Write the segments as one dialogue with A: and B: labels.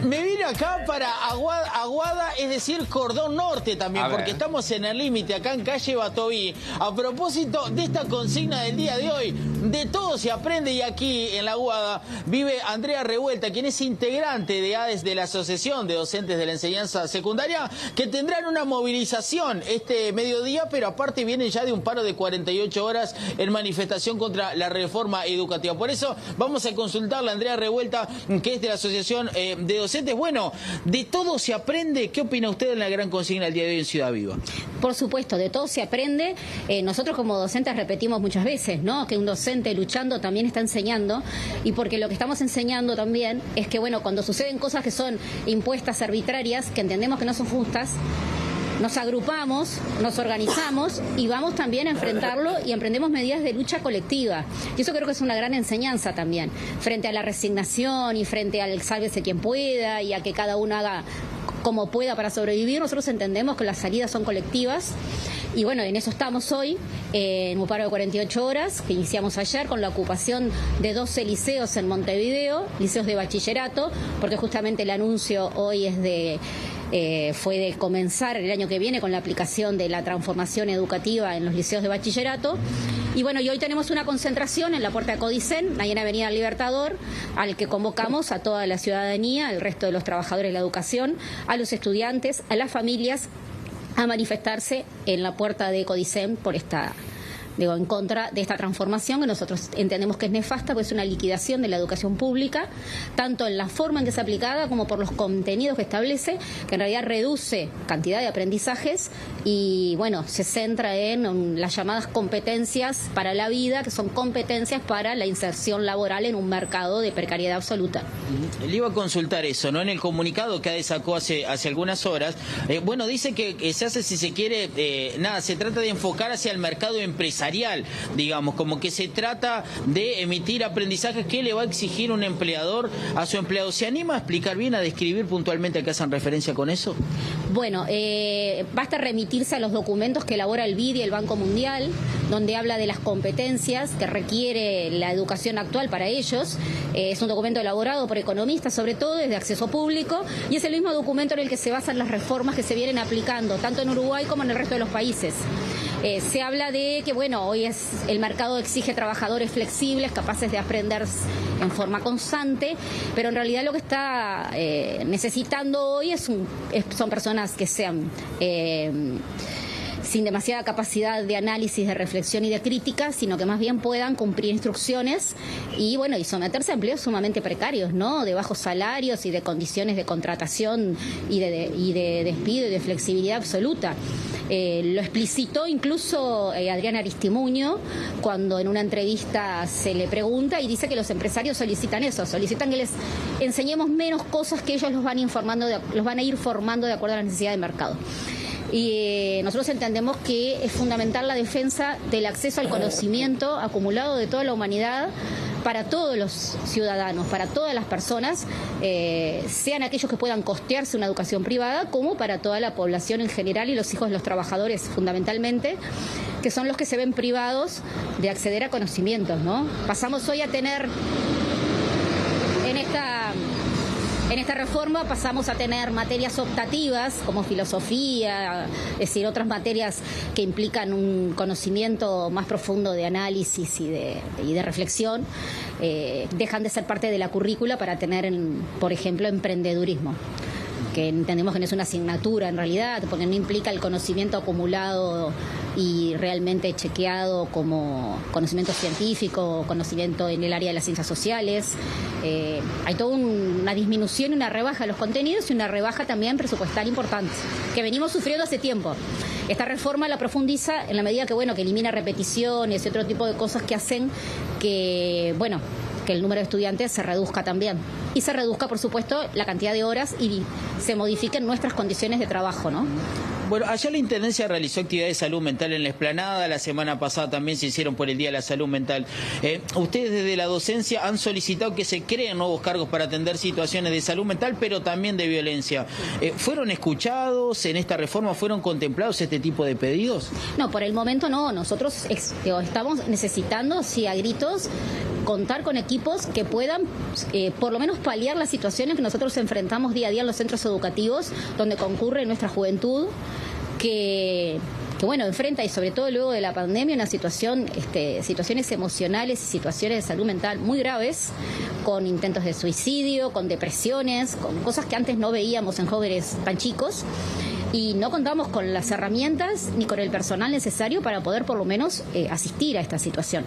A: Me vine acá para Aguada, es decir, Cordón Norte también, porque estamos en el límite, acá en calle Batoví. A propósito de esta consigna del día de hoy, de todo se aprende, y aquí en la Aguada vive Andrea Revuelta, quien es integrante de ADES, de la Asociación de Docentes de la Enseñanza Secundaria, que tendrán una movilización este mediodía, pero aparte vienen ya de un paro de 48 horas en manifestación contra la reforma educativa. Por eso vamos a consultarle a Andrea Revuelta, que es de la Asociación de Docentes. Bueno, de todo se aprende. ¿Qué opina usted en la gran consigna del día de hoy en Ciudad Viva?
B: Por supuesto, de todo se aprende. Nosotros como docentes repetimos muchas veces, ¿no?, que un docente luchando también está enseñando, y porque lo que estamos enseñando también es que, bueno, cuando suceden cosas que son impuestas, arbitrarias, que entendemos que no son justas, nos agrupamos, nos organizamos y vamos también a enfrentarlo y emprendemos medidas de lucha colectiva. Y eso creo que es una gran enseñanza también, frente a la resignación y frente al sálvese quien pueda y a que cada uno haga como pueda para sobrevivir. Nosotros entendemos que las salidas son colectivas. Y bueno, en eso estamos hoy, en un paro de 48 horas, que iniciamos ayer con la ocupación de 12 liceos en Montevideo, liceos de bachillerato, porque justamente el anuncio hoy es fue de comenzar el año que viene con la aplicación de la transformación educativa en los liceos de bachillerato. Y bueno, y hoy tenemos una concentración en la puerta de Codicen, ahí en Avenida Libertador, al que convocamos a toda la ciudadanía, al resto de los trabajadores de la educación, a los estudiantes, a las familias, a manifestarse en la puerta de Codicen por en contra de esta transformación que nosotros entendemos que es nefasta, pues es una liquidación de la educación pública, tanto en la forma en que es aplicada como por los contenidos que establece, que en realidad reduce cantidad de aprendizajes y, bueno, se centra en las llamadas competencias para la vida, que son competencias para la inserción laboral en un mercado de precariedad absoluta.
A: Le iba a consultar eso, ¿no? En el comunicado que sacó hace algunas horas, bueno, dice que se hace, si se quiere, se trata de enfocar hacia el mercado empresarial, digamos, como que se trata de emitir aprendizajes que le va a exigir un empleador a su empleado. ¿Se anima a explicar bien, a describir puntualmente a qué hacen referencia con eso?
B: Bueno, basta remitirse a los documentos que elabora el BID y el Banco Mundial, donde habla de las competencias que requiere la educación actual para ellos. Es un documento elaborado por economistas, sobre todo, es de acceso público, y es el mismo documento en el que se basan las reformas que se vienen aplicando, tanto en Uruguay como en el resto de los países. Se habla de que, bueno, hoy el mercado exige trabajadores flexibles, capaces de aprender en forma constante, pero en realidad lo que está necesitando hoy son personas que sean sin demasiada capacidad de análisis, de reflexión y de crítica, sino que más bien puedan cumplir instrucciones y, bueno, y someterse a empleos sumamente precarios, ¿no?, de bajos salarios y de condiciones de contratación y de despido y de flexibilidad absoluta. Lo explicitó incluso Adrián Aristimuño cuando en una entrevista se le pregunta, y dice que los empresarios solicitan eso, solicitan que les enseñemos menos cosas que ellos los van a ir formando de acuerdo a la necesidad del mercado. Y nosotros entendemos que es fundamental la defensa del acceso al conocimiento acumulado de toda la humanidad para todos los ciudadanos, para todas las personas, sean aquellos que puedan costearse una educación privada, como para toda la población en general y los hijos de los trabajadores fundamentalmente, que son los que se ven privados de acceder a conocimientos, ¿no? Pasamos hoy a tener en esta reforma pasamos a tener materias optativas como filosofía, es decir, otras materias que implican un conocimiento más profundo de análisis y de reflexión, dejan de ser parte de la currícula para tener, por ejemplo, emprendedurismo, que entendemos que no es una asignatura en realidad, porque no implica el conocimiento acumulado y realmente chequeado como conocimiento científico, conocimiento en el área de las ciencias sociales. Hay toda una disminución y una rebaja de los contenidos y una rebaja también presupuestal importante, que venimos sufriendo hace tiempo. Esta reforma la profundiza en la medida que, bueno, que elimina repeticiones y otro tipo de cosas que hacen que, bueno, que el número de estudiantes se reduzca también. Y se reduzca, por supuesto, la cantidad de horas y se modifiquen nuestras condiciones de trabajo, ¿no?
A: Bueno, allá la Intendencia realizó actividades de salud mental en la Explanada, la semana pasada también se hicieron por el Día de la Salud Mental. Ustedes desde la docencia han solicitado que se creen nuevos cargos para atender situaciones de salud mental, pero también de violencia. ¿Fueron escuchados en esta reforma? ¿Fueron contemplados este tipo de pedidos?
B: No, por el momento no. Nosotros estamos necesitando, sí, a gritos, contar con equipos que puedan por lo menos paliar las situaciones que nosotros enfrentamos día a día en los centros educativos donde concurre nuestra juventud, que bueno, enfrenta, y sobre todo luego de la pandemia, una situaciones emocionales y situaciones de salud mental muy graves, con intentos de suicidio, con depresiones, con cosas que antes no veíamos en jóvenes tan chicos. Y no contamos con las herramientas ni con el personal necesario para poder por lo menos asistir a esta situación.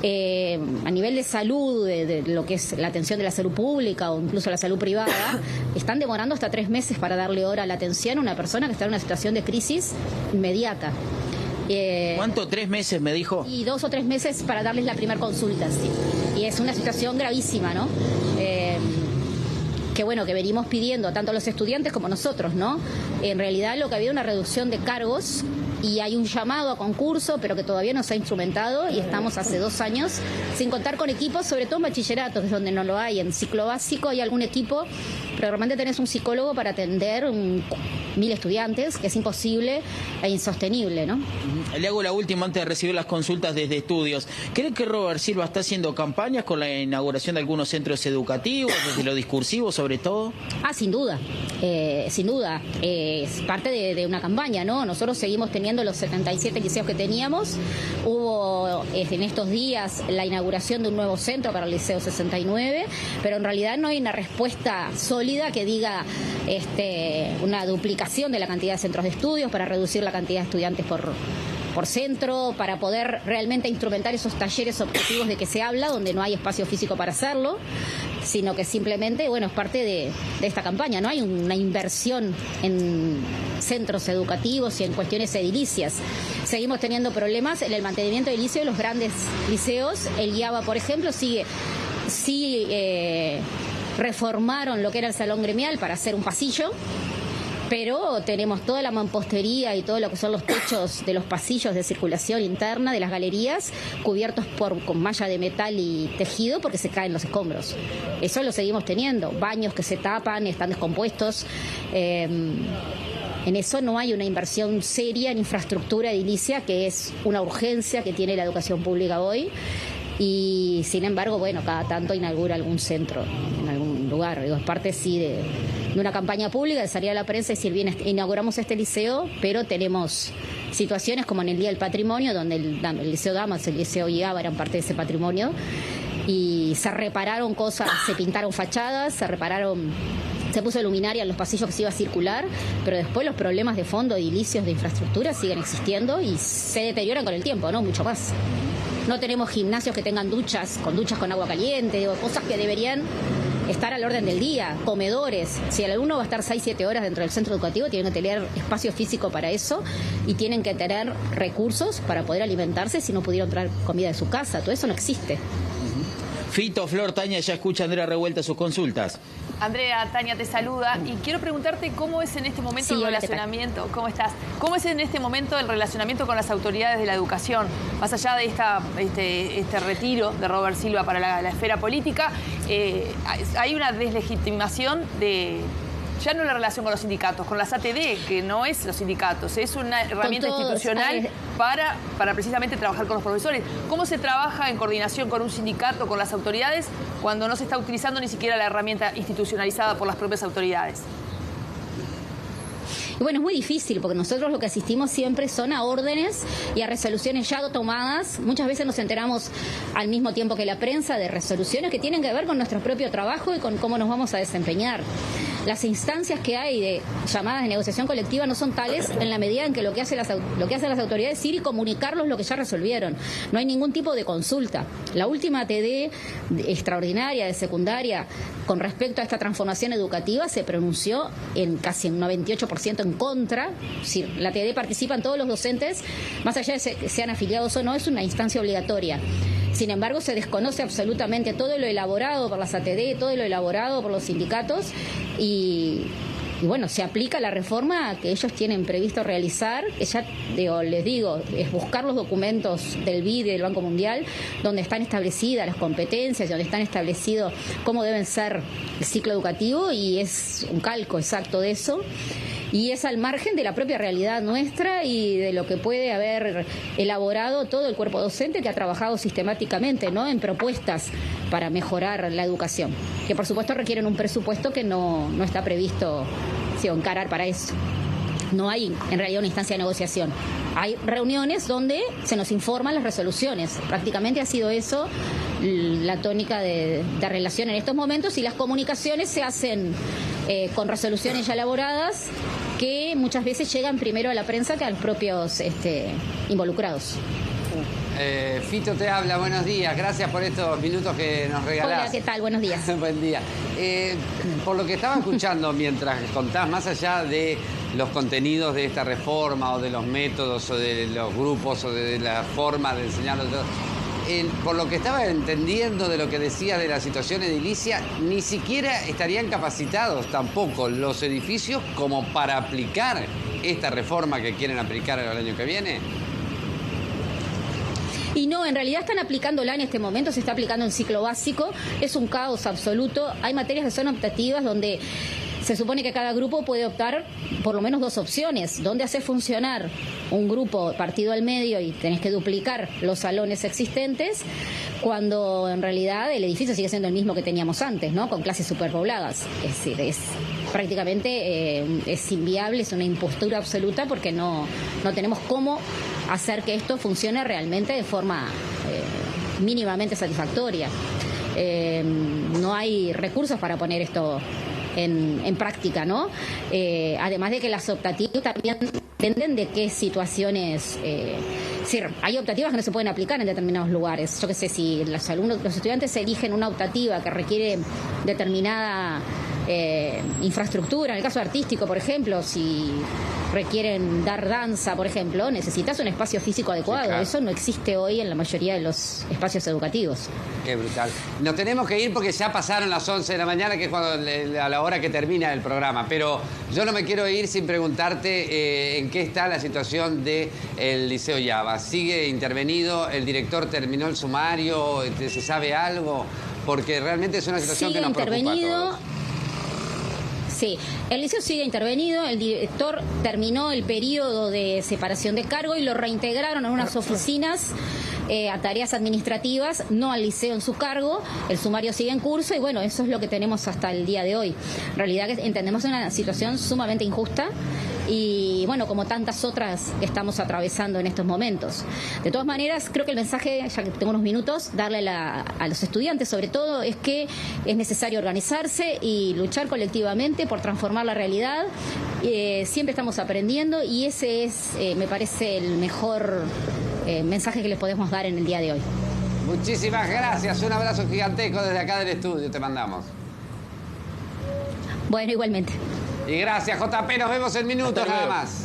B: A nivel de salud, de lo que es la atención de la salud pública o incluso la salud privada, están demorando hasta 3 meses para darle hora a la atención a una persona que está en una situación de crisis inmediata.
A: ¿Cuánto? 3 meses me dijo.
B: Y 2 o 3 meses para darles la primera consulta, sí. Y es una situación gravísima, ¿no? Que bueno, que venimos pidiendo tanto los estudiantes como nosotros, ¿no? En realidad lo que había una reducción de cargos y hay un llamado a concurso, pero que todavía no se ha instrumentado y estamos hace 2 años sin contar con equipos, sobre todo en bachillerato, que es donde no lo hay. En ciclo básico hay algún equipo, pero realmente tenés un psicólogo para atender 1000 estudiantes, que es imposible e insostenible, ¿no?
A: Le hago la última antes de recibir las consultas desde estudios. ¿Cree que Robert Silva está haciendo campañas con la inauguración de algunos centros educativos, desde lo discursivo sobre todo?
B: Sin duda, sin duda. Es parte de una campaña, ¿no? Nosotros seguimos teniendo los 77 liceos que teníamos. Hubo en estos días la inauguración de un nuevo centro para el Liceo 69, pero en realidad no hay una respuesta sólida que diga una duplicación de la cantidad de centros de estudios para reducir la cantidad de estudiantes por centro, para poder realmente instrumentar esos talleres objetivos de que se habla, donde no hay espacio físico para hacerlo, sino que simplemente, bueno, es parte de esta campaña. No hay una inversión en centros educativos y en cuestiones edilicias. Seguimos teniendo problemas en el mantenimiento edilicio de los grandes liceos. El IABA, por ejemplo, reformaron lo que era el salón gremial para hacer un pasillo, pero tenemos toda la mampostería y todo lo que son los techos de los pasillos de circulación interna de las galerías cubiertos con malla de metal y tejido porque se caen los escombros. Eso lo seguimos teniendo. Baños que se tapan, están descompuestos. En eso no hay una inversión seria en infraestructura edilicia, que es una urgencia que tiene la educación pública hoy. Y sin embargo, bueno, cada tanto inaugura algún centro en algún lugar. Digo, es parte sí de una campaña pública de salir a la prensa y decir, bien, inauguramos este liceo, pero tenemos situaciones como en el Día del Patrimonio, donde el Liceo Damas, el Liceo IABA eran parte de ese patrimonio, y se repararon cosas, se pintaron fachadas, se puso luminaria en los pasillos que se iba a circular, pero después los problemas de fondo, edilicios, de infraestructura siguen existiendo y se deterioran con el tiempo, ¿no? Mucho más. No tenemos gimnasios que tengan duchas con agua caliente, digo, cosas que deberían estar al orden del día, comedores. Si el alumno va a estar 6-7 horas dentro del centro educativo, tienen que tener espacio físico para eso y tienen que tener recursos para poder alimentarse si no pudieron traer comida de su casa. Todo eso no existe.
A: Fito, Flor, Tania, ya escucha Andrea Revuelta sus consultas.
C: Andrea, Tania te saluda y quiero preguntarte cómo es en este momento el relacionamiento. ¿Cómo estás? ¿Cómo es en este momento el relacionamiento con las autoridades de la educación? Más allá de este retiro de Robert Silva para la esfera política, hay una deslegitimación de ya no la relación con los sindicatos, con las ATD, que no es los sindicatos, es una herramienta institucional para precisamente trabajar con los profesores. ¿Cómo se trabaja en coordinación con un sindicato, con las autoridades, cuando no se está utilizando ni siquiera la herramienta institucionalizada por las propias autoridades?
B: Y bueno, es muy difícil porque nosotros lo que asistimos siempre son a órdenes y a resoluciones ya tomadas. Muchas veces nos enteramos al mismo tiempo que la prensa de resoluciones que tienen que ver con nuestro propio trabajo y con cómo nos vamos a desempeñar. Las instancias que hay de llamadas de negociación colectiva no son tales en la medida en que lo que hacen las autoridades es ir y comunicarlos lo que ya resolvieron. No hay ningún tipo de consulta. La última ATD extraordinaria de secundaria con respecto a esta transformación educativa se pronunció en casi un 98% en contra. Es decir, la ATD participan todos los docentes, más allá de que sean afiliados o no, es una instancia obligatoria. Sin embargo, se desconoce absolutamente todo lo elaborado por las ATD, todo lo elaborado por los sindicatos y bueno, se aplica la reforma que ellos tienen previsto realizar, que ya les digo, es buscar los documentos del BID y del Banco Mundial, donde están establecidas las competencias, donde están establecidos cómo deben ser el ciclo educativo, y es un calco exacto de eso. Y es al margen de la propia realidad nuestra y de lo que puede haber elaborado todo el cuerpo docente, que ha trabajado sistemáticamente, ¿no?, en propuestas para mejorar la educación, que por supuesto requieren un presupuesto que no está previsto encarar para eso. No hay en realidad una instancia de negociación. Hay reuniones donde se nos informan las resoluciones. Prácticamente ha sido eso la tónica de relación en estos momentos, y las comunicaciones se hacen con resoluciones ya elaboradas, que muchas veces llegan primero a la prensa que a los propios de enseñarlo. Por lo que estaba entendiendo de lo que decía de la situación edilicia, ni siquiera estarían capacitados tampoco los edificios como para aplicar esta reforma que quieren aplicar el año que viene. Y no, en realidad están aplicándola en este momento, se está aplicando en ciclo básico, es un caos absoluto. Hay materias que son optativas donde se supone que cada grupo puede optar por lo menos 2 opciones, donde hacer funcionar un grupo partido al medio y tenés que duplicar los salones existentes, cuando en realidad el edificio sigue siendo el mismo que teníamos antes, ¿no?, con clases superpobladas. Es decir, es prácticamente es inviable, es una impostura absoluta, porque no tenemos cómo hacer que esto funcione realmente de forma mínimamente satisfactoria. No hay recursos para poner esto en práctica, ¿no? Además de que las optativas también dependen de qué situaciones. Hay optativas que no se pueden aplicar en determinados lugares. Yo qué sé, si los estudiantes eligen una optativa que requiere determinada infraestructura, en el caso artístico, por ejemplo, si requieren dar danza, por ejemplo, necesitas un espacio físico adecuado. Sí, claro. Eso no existe hoy en la mayoría de los espacios educativos.
D: Qué brutal. Nos tenemos que ir porque ya pasaron las 11 de la mañana, que es a la hora que termina el programa. Pero yo no me quiero ir sin preguntarte en qué está la situación del Liceo Yaba. ¿Sigue intervenido? ¿El director terminó el sumario? ¿Se sabe algo? Porque realmente es una situación que nos preocupa a todos.
B: Sí, el liceo sigue intervenido, el director terminó el periodo de separación de cargo y lo reintegraron en unas oficinas a tareas administrativas, no al liceo en su cargo. El sumario sigue en curso y bueno, eso es lo que tenemos hasta el día de hoy. En realidad que entendemos una situación sumamente injusta y bueno, como tantas otras que estamos atravesando en estos momentos. De todas maneras, creo que el mensaje, ya que tengo unos minutos, darle a los estudiantes sobre todo, es que es necesario organizarse y luchar colectivamente por transformar la realidad. Siempre estamos aprendiendo y ese es, me parece, el mejor mensaje que les podemos dar en el día de hoy.
D: Muchísimas gracias, un abrazo gigantesco desde acá del estudio, te mandamos.
B: Bueno, igualmente.
D: Y gracias, JP, nos vemos en minutos nada más.